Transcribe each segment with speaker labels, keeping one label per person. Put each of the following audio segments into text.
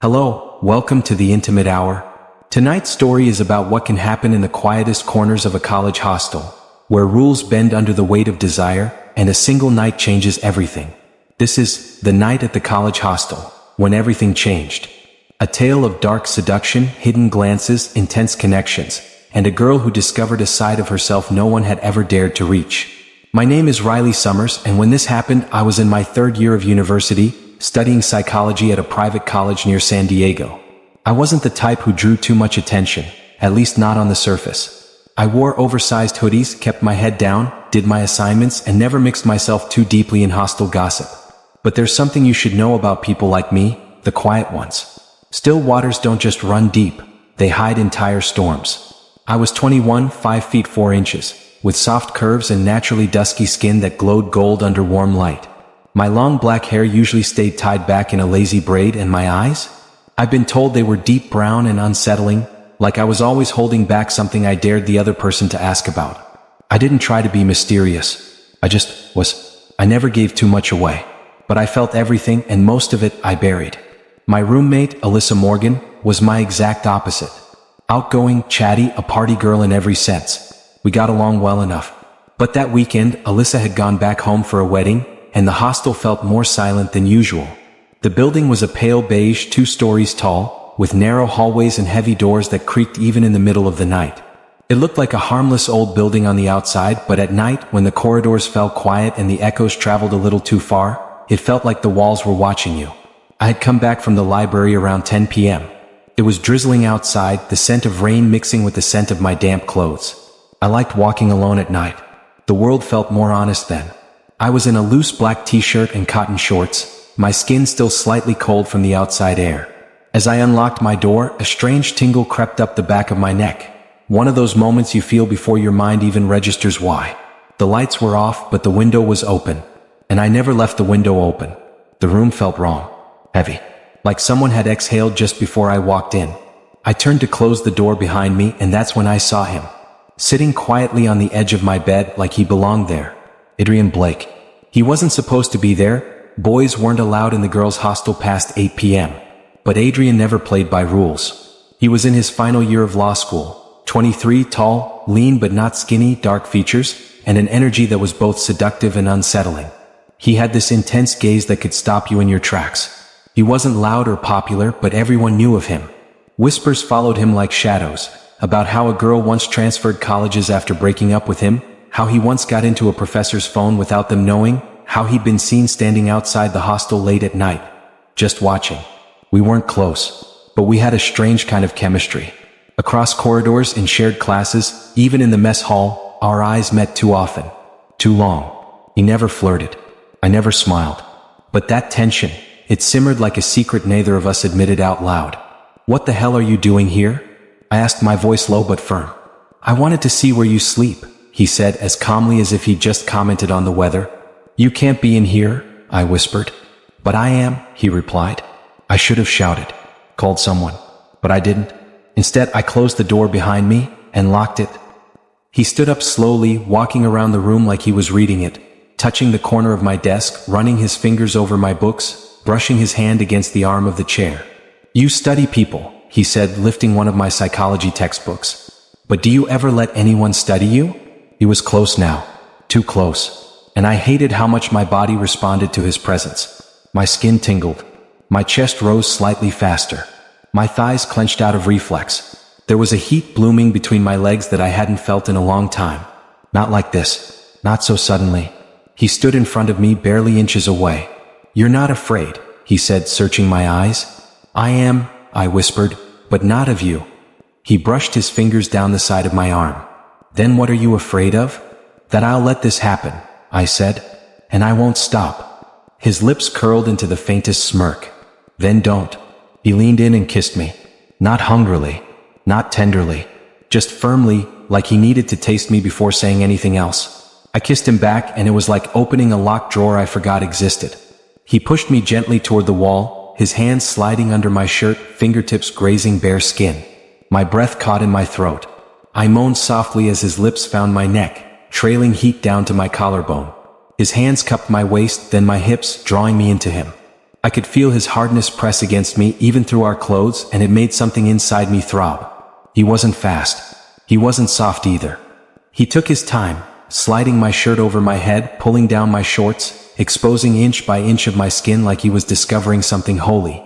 Speaker 1: Hello, welcome to the Intimate Hour. Tonight's story is about what can happen in the quietest corners of a college hostel, where rules bend under the weight of desire, and a single night changes everything. This is The Night at the College Hostel, When Everything Changed. A tale of dark seduction, hidden glances, intense connections, and a girl who discovered a side of herself no one had ever dared to reach. My name is Riley Summers, and when this happened, I was in my third year of university, studying psychology at a private college near San Diego. I wasn't the type who drew too much attention, at least not on the surface. I wore oversized hoodies, kept my head down, did my assignments, and never mixed myself too deeply in hostile gossip. But there's something you should know about people like me, the quiet ones. Still waters don't just run deep, they hide entire storms. I was 21, 5 feet 4 inches, with soft curves and naturally dusky skin that glowed gold under warm light. My long black hair usually stayed tied back in a lazy braid, and my eyes? I've been told they were deep brown and unsettling, like I was always holding back something I dared the other person to ask about. I didn't try to be mysterious. I just was. I never gave too much away. But I felt everything, and most of it I buried. My roommate, Alyssa Morgan, was my exact opposite. Outgoing, chatty, a party girl in every sense. We got along well enough. But that weekend, Alyssa had gone back home for a wedding, and the hostel felt more silent than usual. The building was a pale beige, 2 stories tall, with narrow hallways and heavy doors that creaked even in the middle of the night. It looked like a harmless old building on the outside, but at night, when the corridors fell quiet and the echoes traveled a little too far, it felt like the walls were watching you. I had come back from the library around 10 p.m. It was drizzling outside, the scent of rain mixing with the scent of my damp clothes. I liked walking alone at night. The world felt more honest then. I was in a loose black t-shirt and cotton shorts, my skin still slightly cold from the outside air. As I unlocked my door, a strange tingle crept up the back of my neck. One of those moments you feel before your mind even registers why. The lights were off, but the window was open. And I never left the window open. The room felt wrong. Heavy. Like someone had exhaled just before I walked in. I turned to close the door behind me, and that's when I saw him. Sitting quietly on the edge of my bed like he belonged there. Adrian Blake. He wasn't supposed to be there. Boys weren't allowed in the girls' hostel past 8 p.m. But Adrian never played by rules. He was in his final year of law school. 23, tall, lean but not skinny, dark features, and an energy that was both seductive and unsettling. He had this intense gaze that could stop you in your tracks. He wasn't loud or popular, but everyone knew of him. Whispers followed him like shadows, about how a girl once transferred colleges after breaking up with him, how he once got into a professor's phone without them knowing, how he'd been seen standing outside the hostel late at night, just watching. We weren't close, but we had a strange kind of chemistry. Across corridors, in shared classes, even in the mess hall, our eyes met too often. Too long. He never flirted. I never smiled. But that tension, it simmered like a secret neither of us admitted out loud. "What the hell are you doing here?" I asked, my voice low but firm. "I wanted to see where you sleep," he said as calmly as if he'd just commented on the weather. "You can't be in here," I whispered. "But I am," he replied. I should have shouted, called someone, but I didn't. Instead, I closed the door behind me and locked it. He stood up slowly, walking around the room like he was reading it, touching the corner of my desk, running his fingers over my books, brushing his hand against the arm of the chair. "You study people," he said, lifting one of my psychology textbooks. "But do you ever let anyone study you?" He was close now. Too close. And I hated how much my body responded to his presence. My skin tingled. My chest rose slightly faster. My thighs clenched out of reflex. There was a heat blooming between my legs that I hadn't felt in a long time. Not like this. Not so suddenly. He stood in front of me, barely inches away. "You're not afraid," he said, searching my eyes. "I am," I whispered, "but not of you." He brushed his fingers down the side of my arm. "Then what are you afraid of?" "That I'll let this happen," I said. "And I won't stop." His lips curled into the faintest smirk. "Then don't." He leaned in and kissed me. Not hungrily. Not tenderly. Just firmly, like he needed to taste me before saying anything else. I kissed him back, and it was like opening a locked drawer I forgot existed. He pushed me gently toward the wall, his hands sliding under my shirt, fingertips grazing bare skin. My breath caught in my throat. I moaned softly as his lips found my neck, trailing heat down to my collarbone. His hands cupped my waist, then my hips, drawing me into him. I could feel his hardness press against me even through our clothes, and it made something inside me throb. He wasn't fast. He wasn't soft either. He took his time, sliding my shirt over my head, pulling down my shorts, exposing inch by inch of my skin like he was discovering something holy.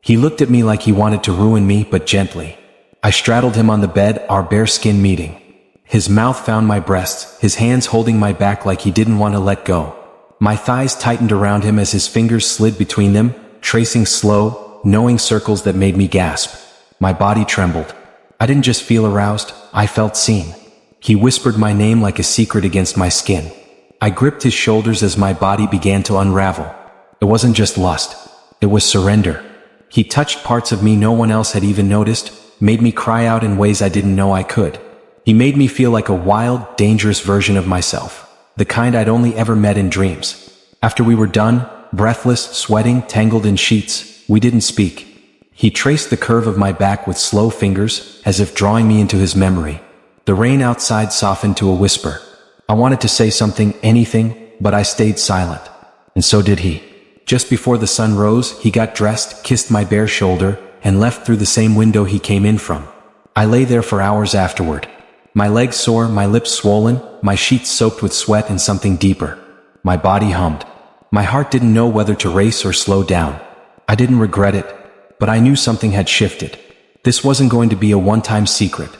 Speaker 1: He looked at me like he wanted to ruin me, but gently. I straddled him on the bed, our bare skin meeting. His mouth found my breasts, his hands holding my back like he didn't want to let go. My thighs tightened around him as his fingers slid between them, tracing slow, knowing circles that made me gasp. My body trembled. I didn't just feel aroused, I felt seen. He whispered my name like a secret against my skin. I gripped his shoulders as my body began to unravel. It wasn't just lust. It was surrender. He touched parts of me no one else had even noticed, made me cry out in ways I didn't know I could. He made me feel like a wild, dangerous version of myself. The kind I'd only ever met in dreams. After we were done, breathless, sweating, tangled in sheets, we didn't speak. He traced the curve of my back with slow fingers, as if drawing me into his memory. The rain outside softened to a whisper. I wanted to say something, anything, but I stayed silent. And so did he. Just before the sun rose, he got dressed, kissed my bare shoulder, and left through the same window he came in from. I lay there for hours afterward. My legs sore, my lips swollen, my sheets soaked with sweat and something deeper. My body hummed. My heart didn't know whether to race or slow down. I didn't regret it, but I knew something had shifted. This wasn't going to be a one-time secret.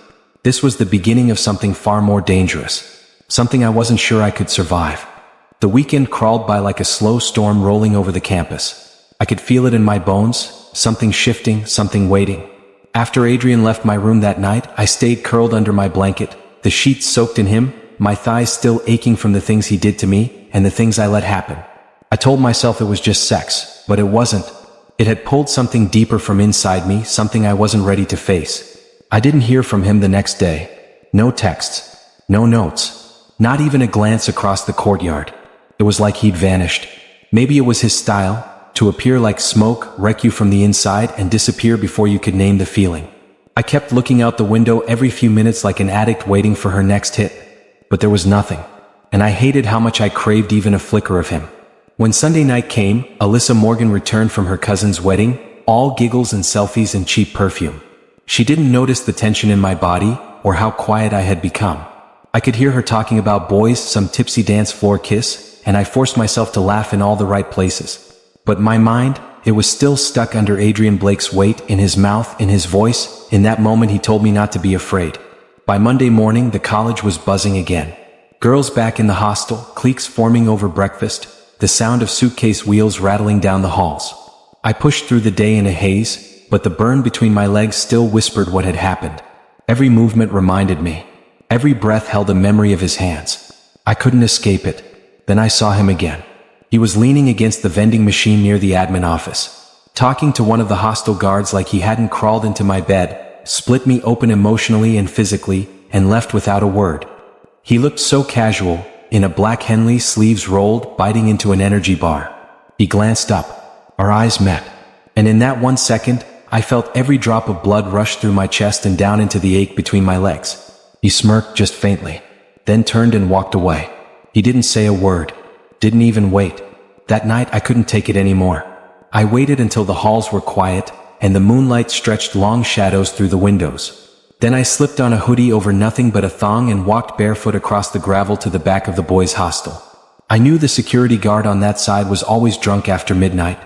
Speaker 1: This was the beginning of something far more dangerous. Something I wasn't sure I could survive. The weekend crawled by like a slow storm rolling over the campus. I could feel it in my bones, something shifting, something waiting. After Adrian left my room that night, I stayed curled under my blanket, the sheets soaked in him, my thighs still aching from the things he did to me, and the things I let happen. I told myself it was just sex, but it wasn't. It had pulled something deeper from inside me, something I wasn't ready to face. I didn't hear from him the next day. No texts. No notes. Not even a glance across the courtyard. It was like he'd vanished. Maybe it was his style, to appear like smoke, wreck you from the inside, and disappear before you could name the feeling. I kept looking out the window every few minutes like an addict waiting for her next hit. But there was nothing. And I hated how much I craved even a flicker of him. When Sunday night came, Alyssa Morgan returned from her cousin's wedding, all giggles and selfies and cheap perfume. She didn't notice the tension in my body, or how quiet I had become. I could hear her talking about boys, some tipsy dance floor kiss, and I forced myself to laugh in all the right places. But my mind, it was still stuck under Adrian Blake's weight, in his mouth, in his voice. In that moment he told me not to be afraid. By Monday morning the college was buzzing again. Girls back in the hostel, cliques forming over breakfast, the sound of suitcase wheels rattling down the halls. I pushed through the day in a haze, but the burn between my legs still whispered what had happened. Every movement reminded me. Every breath held a memory of his hands. I couldn't escape it. Then I saw him again. He was leaning against the vending machine near the admin office, talking to one of the hostel guards like he hadn't crawled into my bed, split me open emotionally and physically, and left without a word. He looked so casual, in a black Henley, sleeves rolled, biting into an energy bar. He glanced up. Our eyes met. And in that 1 second, I felt every drop of blood rush through my chest and down into the ache between my legs. He smirked just faintly, then turned and walked away. He didn't say a word. Didn't even wait. That night I couldn't take it anymore. I waited until the halls were quiet, and the moonlight stretched long shadows through the windows. Then I slipped on a hoodie over nothing but a thong and walked barefoot across the gravel to the back of the boys' hostel. I knew the security guard on that side was always drunk after midnight.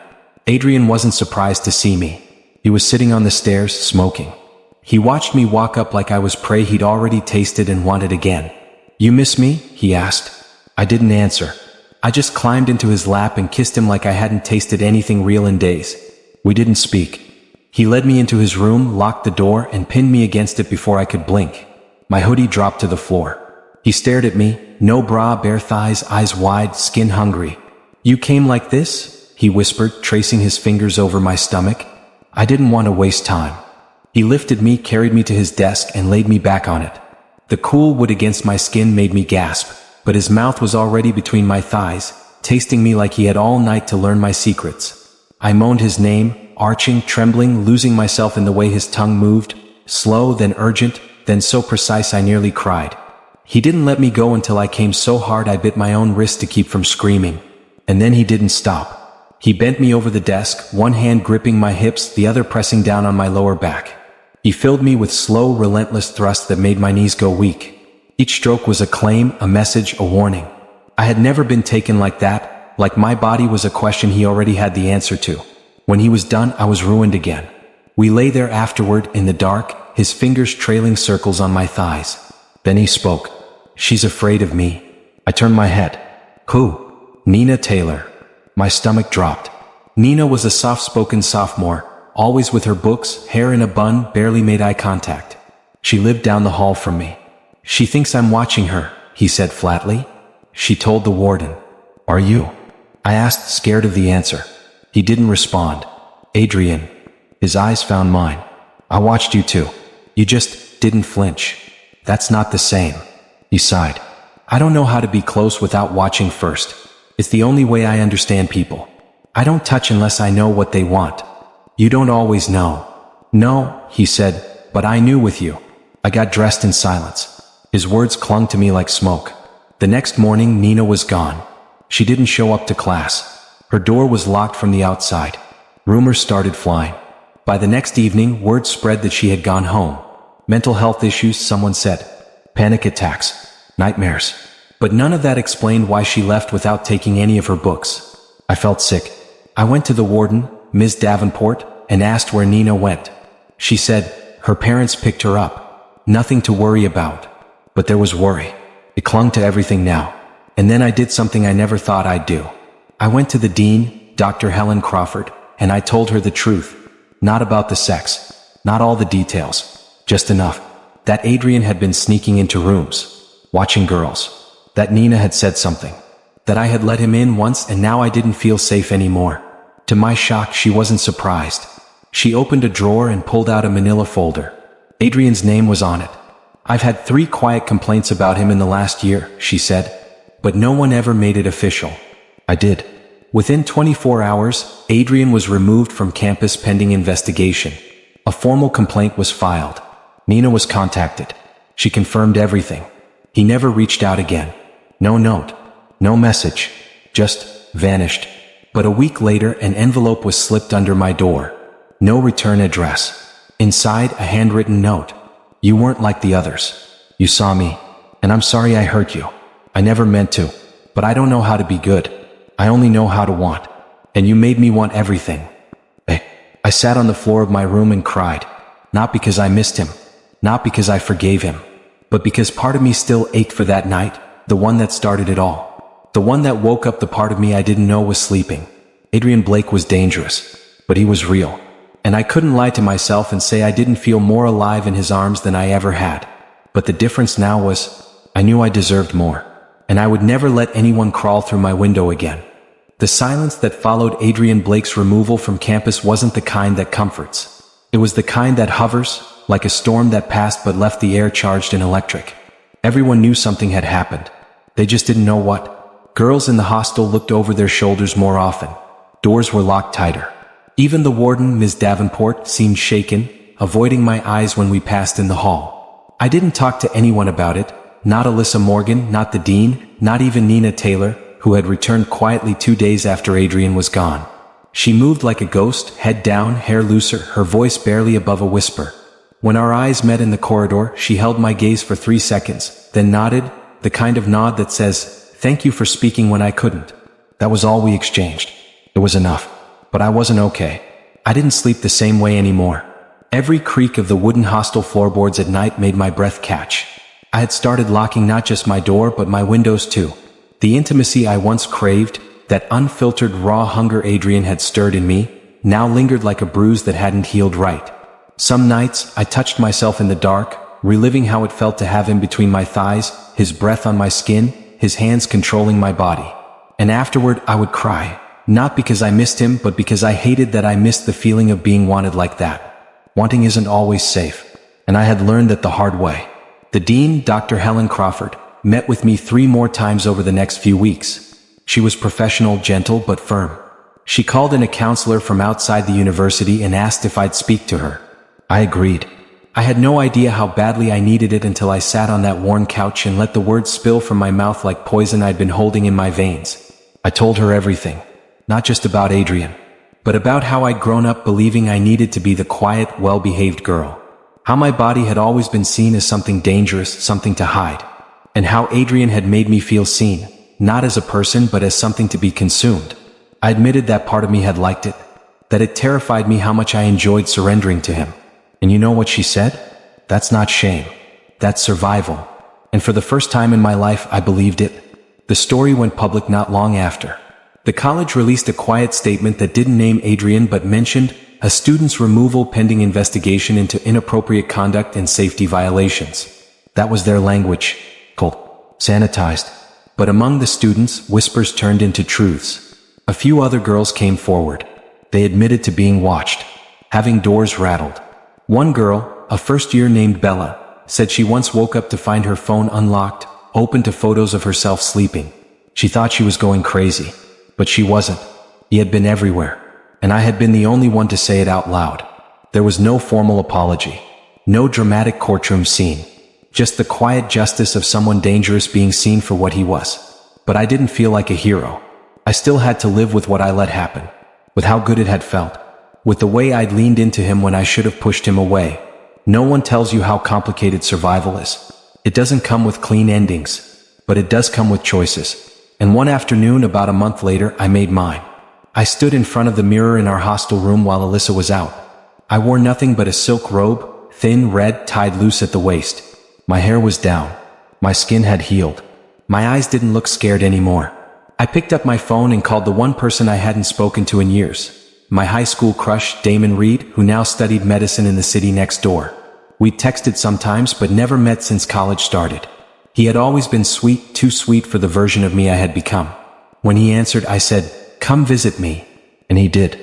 Speaker 1: Adrian wasn't surprised to see me. He was sitting on the stairs, smoking. He watched me walk up like I was prey he'd already tasted and wanted again. "You miss me?" he asked. I didn't answer. I just climbed into his lap and kissed him like I hadn't tasted anything real in days. We didn't speak. He led me into his room, locked the door, and pinned me against it before I could blink. My hoodie dropped to the floor. He stared at me, no bra, bare thighs, eyes wide, skin hungry. "You came like this?" he whispered, tracing his fingers over my stomach. I didn't want to waste time. He lifted me, carried me to his desk, and laid me back on it. The cool wood against my skin made me gasp, but his mouth was already between my thighs, tasting me like he had all night to learn my secrets. I moaned his name, arching, trembling, losing myself in the way his tongue moved, slow, then urgent, then so precise I nearly cried. He didn't let me go until I came so hard I bit my own wrist to keep from screaming. And then he didn't stop. He bent me over the desk, one hand gripping my hips, the other pressing down on my lower back. He filled me with slow, relentless thrusts that made my knees go weak. Each stroke was a claim, a message, a warning. I had never been taken like that, like my body was a question he already had the answer to. When he was done, I was ruined again. We lay there afterward, in the dark, his fingers trailing circles on my thighs. Then he spoke. "She's afraid of me." I turned my head. "Who?" "Nina Taylor." My stomach dropped. Nina was a soft-spoken sophomore, always with her books, hair in a bun, barely made eye contact. She lived down the hall from me. "She thinks I'm watching her," he said flatly. She told the warden. "Are you?" I asked, scared of the answer. He didn't respond. "Adrian." His eyes found mine. "I watched you too. You just didn't flinch." "That's not the same." He sighed. "I don't know how to be close without watching first. It's the only way I understand people. I don't touch unless I know what they want." "You don't always know." "No," he said, "but I knew with you." I got dressed in silence. His words clung to me like smoke. The next morning, Nina was gone. She didn't show up to class. Her door was locked from the outside. Rumors started flying. By the next evening, word spread that she had gone home. Mental health issues, someone said. Panic attacks. Nightmares. But none of that explained why she left without taking any of her books. I felt sick. I went to the warden, Ms. Davenport, and asked where Nina went. She said, her parents picked her up. Nothing to worry about. But there was worry. It clung to everything now. And then I did something I never thought I'd do. I went to the dean, Dr. Helen Crawford, and I told her the truth. Not about the sex. Not all the details. Just enough. That Adrian had been sneaking into rooms. Watching girls. That Nina had said something. That I had let him in once and now I didn't feel safe anymore. To my shock, she wasn't surprised. She opened a drawer and pulled out a manila folder. Adrian's name was on it. "I've had 3 quiet complaints about him in the last year," she said. "But no one ever made it official." I did. Within 24 hours, Adrian was removed from campus pending investigation. A formal complaint was filed. Nina was contacted. She confirmed everything. He never reached out again. No note. No message. Just vanished. But a week later, an envelope was slipped under my door. No return address. Inside, a handwritten note. "You weren't like the others. You saw me. And I'm sorry I hurt you. I never meant to. But I don't know how to be good. I only know how to want. And you made me want everything." I sat on the floor of my room and cried. Not because I missed him. Not because I forgave him. But because part of me still ached for that night, the one that started it all. The one that woke up the part of me I didn't know was sleeping. Adrian Blake was dangerous. But he was real. And I couldn't lie to myself and say I didn't feel more alive in his arms than I ever had. But the difference now was, I knew I deserved more. And I would never let anyone crawl through my window again. The silence that followed Adrian Blake's removal from campus wasn't the kind that comforts. It was the kind that hovers, like a storm that passed but left the air charged and electric. Everyone knew something had happened. They just didn't know what. Girls in the hostel looked over their shoulders more often. Doors were locked tighter. Even the warden, Ms. Davenport, seemed shaken, avoiding my eyes when we passed in the hall. I didn't talk to anyone about it. Not Alyssa Morgan, not the dean, not even Nina Taylor, who had returned quietly 2 days after Adrian was gone. She moved like a ghost, head down, hair looser, her voice barely above a whisper. When our eyes met in the corridor, she held my gaze for 3 seconds, then nodded, the kind of nod that says, "Thank you for speaking when I couldn't." That was all we exchanged. It was enough. But I wasn't okay. I didn't sleep the same way anymore. Every creak of the wooden hostel floorboards at night made my breath catch. I had started locking not just my door but my windows too. The intimacy I once craved, that unfiltered raw hunger Adrian had stirred in me, now lingered like a bruise that hadn't healed right. Some nights, I touched myself in the dark, reliving how it felt to have him between my thighs, his breath on my skin, his hands controlling my body. And afterward, I would cry, not because I missed him, but because I hated that I missed the feeling of being wanted like that. Wanting isn't always safe. And I had learned that the hard way. The dean, Dr. Helen Crawford, met with me 3 more times over the next few weeks. She was professional, gentle, but firm. She called in a counselor from outside the university and asked if I'd speak to her. I agreed. I had no idea how badly I needed it until I sat on that worn couch and let the words spill from my mouth like poison I'd been holding in my veins. I told her everything. Not just about Adrian, but about how I'd grown up believing I needed to be the quiet, well-behaved girl. How my body had always been seen as something dangerous, something to hide. And how Adrian had made me feel seen, not as a person but as something to be consumed. I admitted that part of me had liked it, that it terrified me how much I enjoyed surrendering to him. And you know what she said? That's not shame. That's survival. And for the first time in my life, I believed it. The story went public not long after. The college released a quiet statement that didn't name Adrian but mentioned a student's removal pending investigation into inappropriate conduct and safety violations. That was their language, cold, sanitized. But among the students, whispers turned into truths. A few other girls came forward. They admitted to being watched, having doors rattled. One girl, a first year named Bella, said she once woke up to find her phone unlocked, open to photos of herself sleeping. She thought she was going crazy. But she wasn't. He had been everywhere. And I had been the only one to say it out loud. There was no formal apology. No dramatic courtroom scene. Just the quiet justice of someone dangerous being seen for what he was. But I didn't feel like a hero. I still had to live with what I let happen. With how good it had felt. With the way I'd leaned into him when I should have pushed him away. No one tells you how complicated survival is. It doesn't come with clean endings. But it does come with choices. And one afternoon, about a month later, I made mine. I stood in front of the mirror in our hostel room while Alyssa was out. I wore nothing but a silk robe, thin, red, tied loose at the waist. My hair was down. My skin had healed. My eyes didn't look scared anymore. I picked up my phone and called the one person I hadn't spoken to in years. My high school crush, Damon Reed, who now studied medicine in the city next door. We'd texted sometimes but never met since college started. He had always been sweet, too sweet for the version of me I had become. When he answered, I said, "Come visit me." And he did.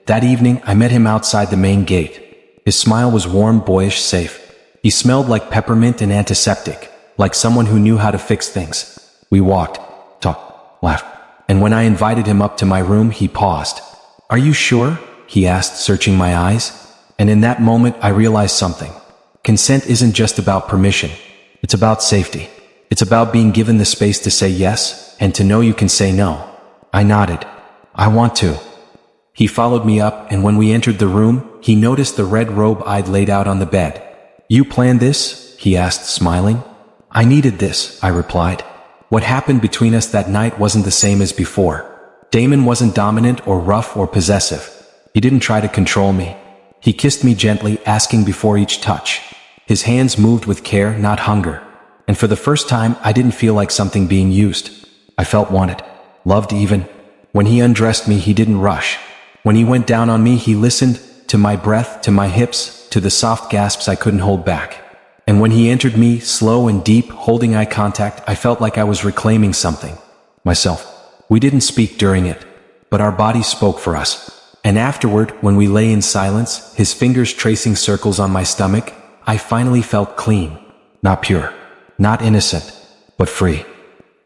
Speaker 1: That evening, I met him outside the main gate. His smile was warm, boyish, safe. He smelled like peppermint and antiseptic, like someone who knew how to fix things. We walked, talked, laughed. And when I invited him up to my room, he paused. "Are you sure?" he asked, searching my eyes. And in that moment, I realized something. Consent isn't just about permission. It's about safety. It's about being given the space to say yes, and to know you can say no. I nodded. "I want to." He followed me up, and when we entered the room, he noticed the red robe I'd laid out on the bed. "You planned this?" he asked, smiling. "I needed this," I replied. What happened between us that night wasn't the same as before. Damon wasn't dominant or rough or possessive. He didn't try to control me. He kissed me gently, asking before each touch. His hands moved with care, not hunger. And for the first time, I didn't feel like something being used. I felt wanted, loved even. When he undressed me, he didn't rush. When he went down on me, he listened, to my breath, to my hips, to the soft gasps I couldn't hold back. And when he entered me, slow and deep, holding eye contact, I felt like I was reclaiming something. Myself. We didn't speak during it, but our bodies spoke for us. And afterward, when we lay in silence, his fingers tracing circles on my stomach, I finally felt clean. Not pure. Not innocent, but free.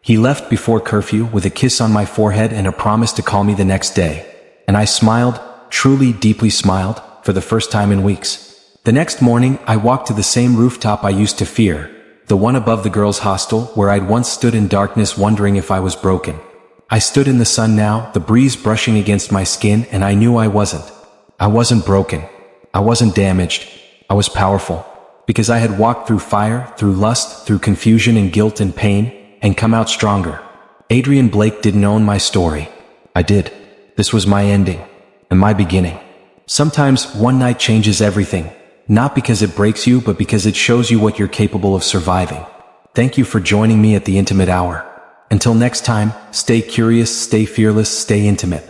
Speaker 1: He left before curfew with a kiss on my forehead and a promise to call me the next day. And I smiled, truly deeply smiled, for the first time in weeks. The next morning, I walked to the same rooftop I used to fear, the one above the girls' hostel where I'd once stood in darkness wondering if I was broken. I stood in the sun now, the breeze brushing against my skin, and I knew I wasn't. I wasn't broken. I wasn't damaged. I was powerful. Because I had walked through fire, through lust, through confusion and guilt and pain, and come out stronger. Adrian Blake didn't own my story. I did. This was my ending. And my beginning. Sometimes one night changes everything. Not because it breaks you, but because it shows you what you're capable of surviving. Thank you for joining me at the Intimate Hour. Until next time, stay curious, stay fearless, stay intimate.